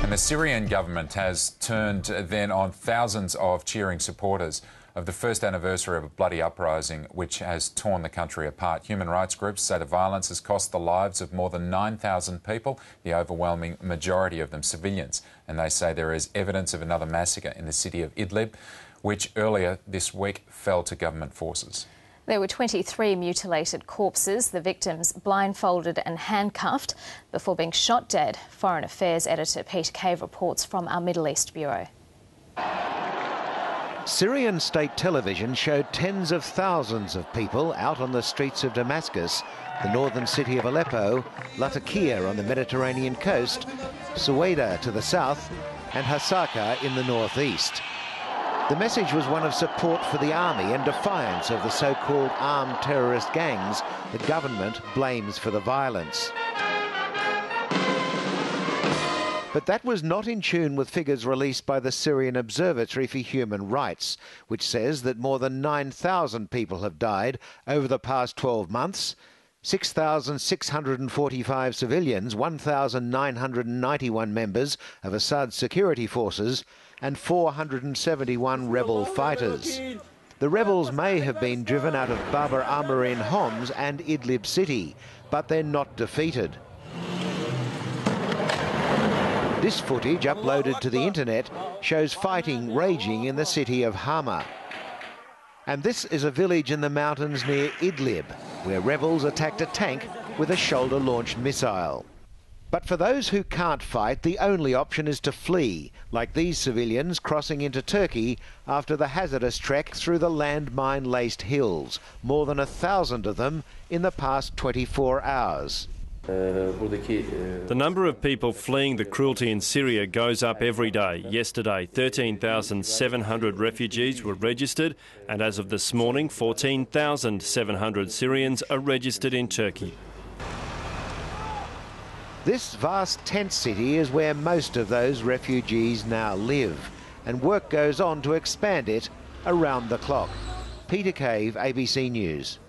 And the Syrian government has turned then on thousands of cheering supporters of the first anniversary of a bloody uprising which has torn the country apart. Human rights groups say the violence has cost the lives of more than 9,000 people, the overwhelming majority of them civilians. And they say there is evidence of another massacre in the city of Idlib, which earlier this week fell to government forces. There were 23 mutilated corpses, the victims blindfolded and handcuffed before being shot dead. Foreign Affairs editor Peter Cave reports from our Middle East bureau. Syrian state television showed tens of thousands of people out on the streets of Damascus, the northern city of Aleppo, Latakia on the Mediterranean coast, Suwaida to the south, and Hasaka in the northeast. The message was one of support for the army and defiance of the so-called armed terrorist gangs the government blames for the violence. But that was not in tune with figures released by the Syrian Observatory for Human Rights, which says that more than 9,000 people have died over the past 12 months, 6,645 civilians, 1,991 members of Assad's security forces, and 471 rebel fighters. The rebels may have been driven out of Bab al-Amr in Homs and Idlib city, but they're not defeated. This footage, uploaded to the internet, shows fighting raging in the city of Hama. And this is a village in the mountains near Idlib, where rebels attacked a tank with a shoulder-launched missile. But for those who can't fight, the only option is to flee, like these civilians crossing into Turkey after the hazardous trek through the landmine-laced hills, more than 1,000 of them in the past 24 hours. The number of people fleeing the cruelty in Syria goes up every day. Yesterday, 13,700 refugees were registered, and as of this morning, 14,700 Syrians are registered in Turkey. This vast tent city is where most of those refugees now live, and work goes on to expand it around the clock. Peter Cave, ABC News.